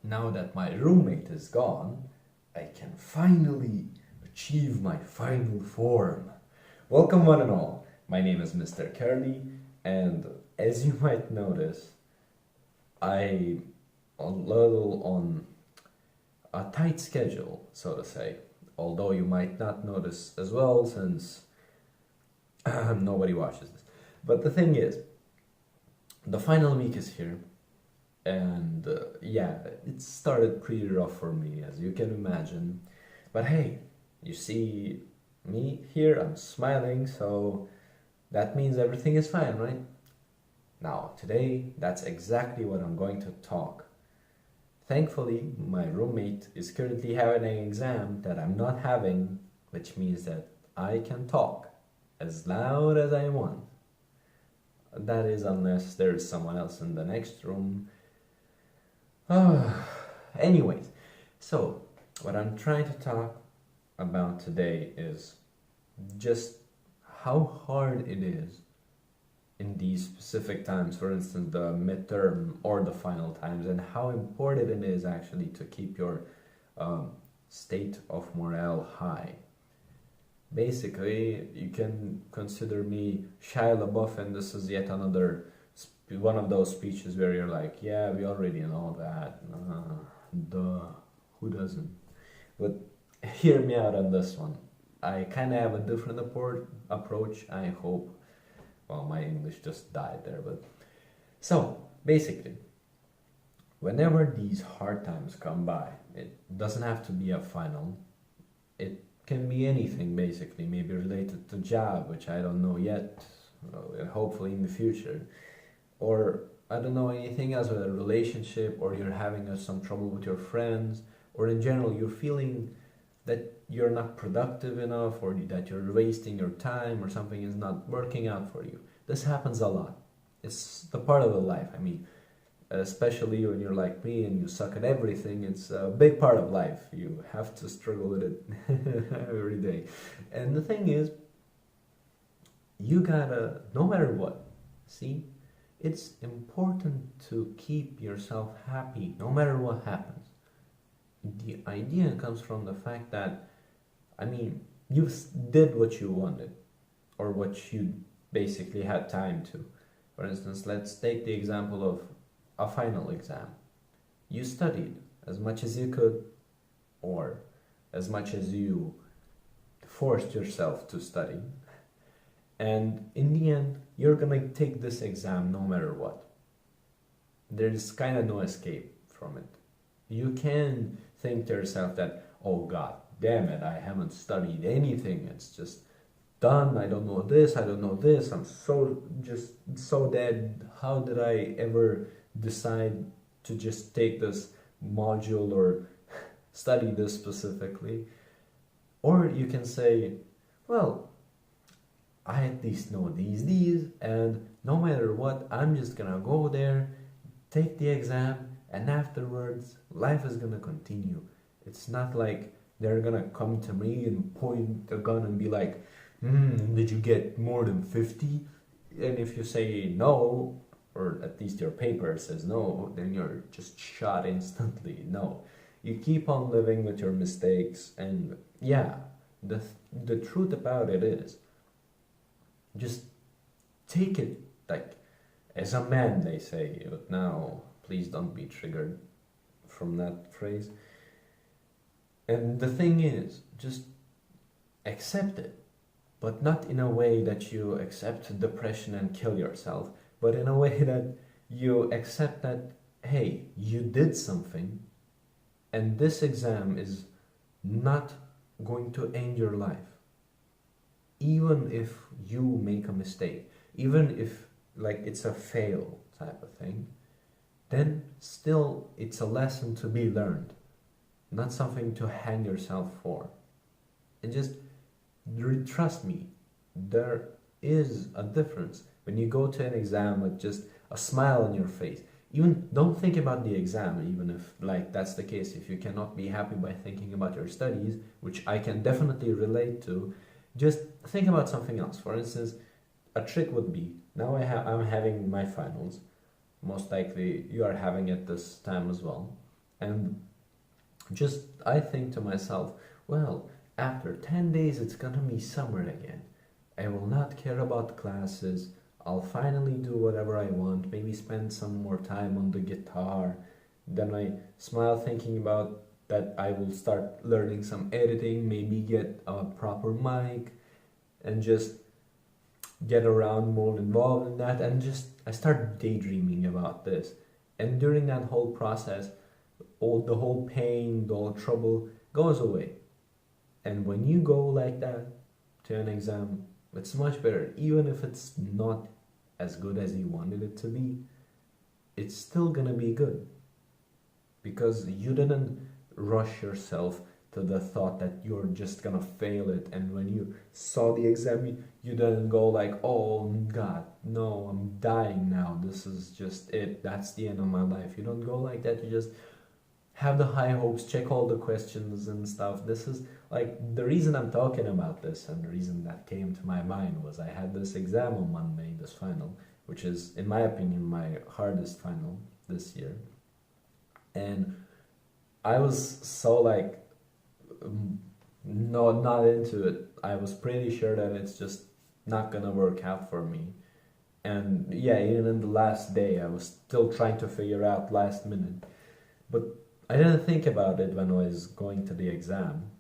now that my roommate is gone, I can finally achieve my final form. Welcome, one and all. My name is Mr. Curly, and as you might notice, I'm a little on a tight schedule, so to say. Although you might not notice as well, since nobody watches this. But the thing is, the final week is here, and yeah, it started pretty rough for me, as you can imagine. But hey, you see me here, I'm smiling, so that means everything is fine, right? Now, today, that's exactly what I'm going to talk. Thankfully, my roommate is currently having an exam that I'm not having, which means that I can talk as loud as I want. That is, unless there is someone else in the next room. Anyways, so what I'm trying to talk about today is just how hard it is in these specific times, for instance, the midterm or the final times, and how important it is actually to keep your state of morale high. Basically, you can consider me Shia LaBeouf, and this is yet another one of those speeches where you're like, yeah, we already know that. Duh, who doesn't? But hear me out on this one. I kind of have a different approach, I hope. Well, my English just died there, but... So, basically, whenever these hard times come by, it doesn't have to be a final. It can be anything, basically, maybe related to job, which I don't know yet, hopefully in the future. Or, I don't know, anything else with a relationship, or you're having some trouble with your friends, or in general, you're feeling that you're not productive enough, or that you're wasting your time, or something is not working out for you. This happens a lot. It's the part of the life. I mean, especially when you're like me and you suck at everything, it's a big part of life. You have to struggle with it every day. And the thing is, you gotta, no matter what, see, it's important to keep yourself happy no matter what happens. The idea comes from the fact that, I mean, you did what you wanted, or what you basically had time to. For instance, let's take the example of a final exam. You studied as much as you could, or as much as you forced yourself to study, and in the end, you're gonna take this exam no matter what. There's kind of no escape from it. You can think to yourself that, oh god damn it, I haven't studied anything, it's just done, I don't know this, I'm so dead, how did I ever decide to just take this module or study this specifically? Or you can say, well, I at least know these, and no matter what, I'm just gonna go there, take the exam, and afterwards, life is gonna continue. It's not like they're gonna come to me and point a gun and be like, did you get more than 50? And if you say no, or at least your paper says no, then you're just shot instantly. No. You keep on living with your mistakes, and yeah, the truth about it is, just take it like as a man, they say, but now please don't be triggered from that phrase. And the thing is, just accept it, but not in a way that you accept depression and kill yourself, but in a way that you accept that, hey, you did something, and this exam is not going to end your life. Even if you make a mistake, even if like it's a fail type of thing, then still it's a lesson to be learned, not something to hang yourself for. And just trust me, there is a difference when you go to an exam with just a smile on your face. Even don't think about the exam, even if like that's the case. If you cannot be happy by thinking about your studies, which I can definitely relate to, just think about something else. For instance, a trick would be, now I'm having my finals, most likely you are having it this time as well, And just I think to myself, well, after 10 days it's gonna be summer again. I will not care about classes. I'll finally do whatever I want, maybe spend some more time on the guitar. Then I smile thinking about that I will start learning some editing, maybe get a proper mic, and just get around more involved in that. And just I start daydreaming about this. And during that whole process, all the whole pain, the whole trouble goes away. And when you go like that to an exam, it's much better. Even if it's not as good as you wanted it to be, it's still gonna be good. Because you didn't rush yourself to the thought that you're just gonna fail it. And when you saw the exam, you didn't go like, oh God, no, I'm dying now. This is just it. That's the end of my life. You don't go like that. You just have the high hopes, check all the questions and stuff. This is like the reason I'm talking about this, and the reason that came to my mind was I had this exam on Monday, this final, which is, in my opinion, my hardest final this year. And I was so like, no, not into it. I was pretty sure that it's just not gonna work out for me. And yeah, even in the last day, I was still trying to figure out last minute. But I didn't think about it when I was going to the exam.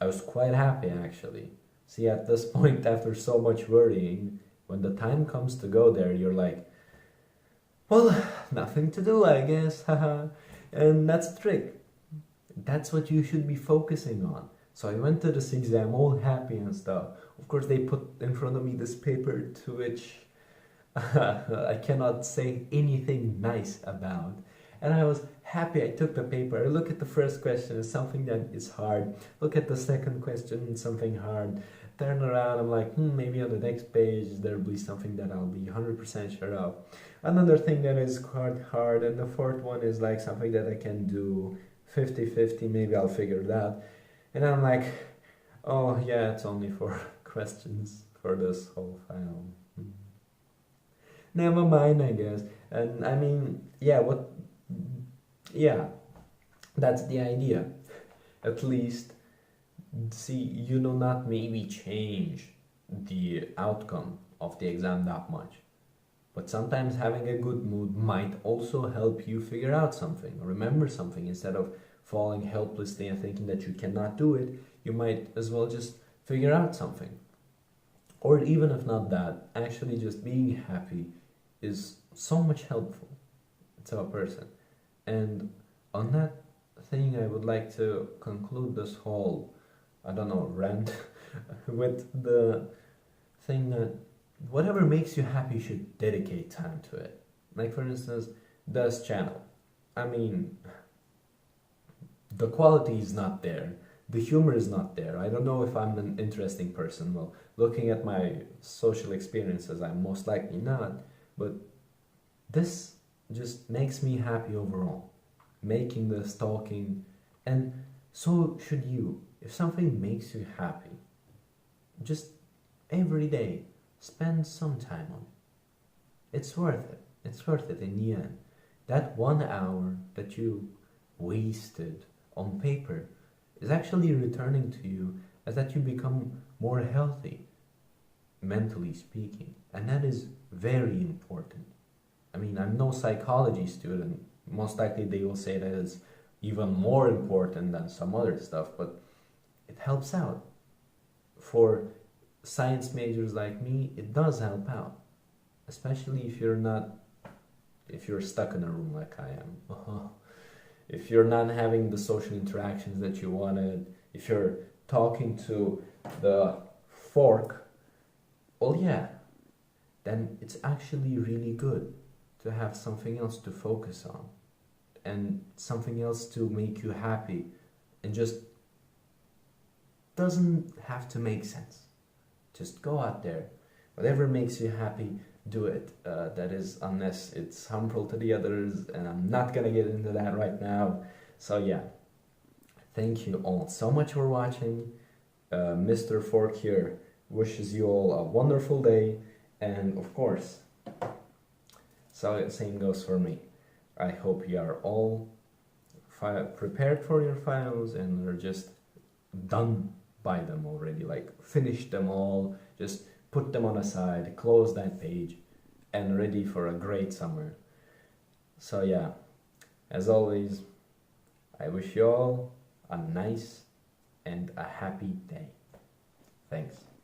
I was quite happy actually. See, at this point, after so much worrying, when the time comes to go there, you're like, well, nothing to do, I guess, haha. And that's the trick. That's what you should be focusing on. So I went to this exam all happy and stuff. Of course, they put in front of me this paper to which I cannot say anything nice about. And I was happy. I took the paper. I look at the first question, it's something that is hard. Look at the second question, it's something hard. Turn around, I'm like, maybe on the next page there'll be something that I'll be 100% sure of. Another thing that is hard, and the fourth one is like something that I can do 50-50, maybe I'll figure it out. And I'm like, oh yeah, it's only 4 questions for this whole final. Never mind, I guess. And I mean, yeah, that's the idea. At least, see, you do not maybe change the outcome of the exam that much. But sometimes having a good mood might also help you figure out something, or remember something. Instead of falling helplessly and thinking that you cannot do it, you might as well just figure out something. Or even if not that, actually just being happy is so much helpful to a person. And on that thing, I would like to conclude this whole, I don't know, rant with the thing that whatever makes you happy, you should dedicate time to it. Like, for instance, this channel. I mean, the quality is not there. The humor is not there. I don't know if I'm an interesting person. Well, looking at my social experiences, I'm most likely not. But this just makes me happy overall. Making this, talking, and so should you. If something makes you happy, just every day, spend some time on it. It's worth it. It's worth it in the end. That 1 hour that you wasted on paper is actually returning to you as that you become more healthy, mentally speaking. And that is very important. I mean, I'm no psychology student. Most likely they will say that it's even more important than some other stuff, but it helps out. For science majors like me, it does help out. Especially if you're stuck in a room like I am. If you're not having the social interactions that you wanted, if you're talking to the fork, well, yeah, then it's actually really good to have something else to focus on and something else to make you happy, and just doesn't have to make sense. Just go out there, whatever makes you happy, do it. That is, unless it's harmful to the others, and I'm not gonna get into that right now. So yeah, thank you all so much for watching. Mr. Fork here wishes you all a wonderful day, and of course, so same goes for me. I hope you are all prepared for your finals and are just done by them already, like finished them all, just put them on a side, close that page, and ready for a great summer. So yeah, as always, I wish you all a nice and a happy day. Thanks.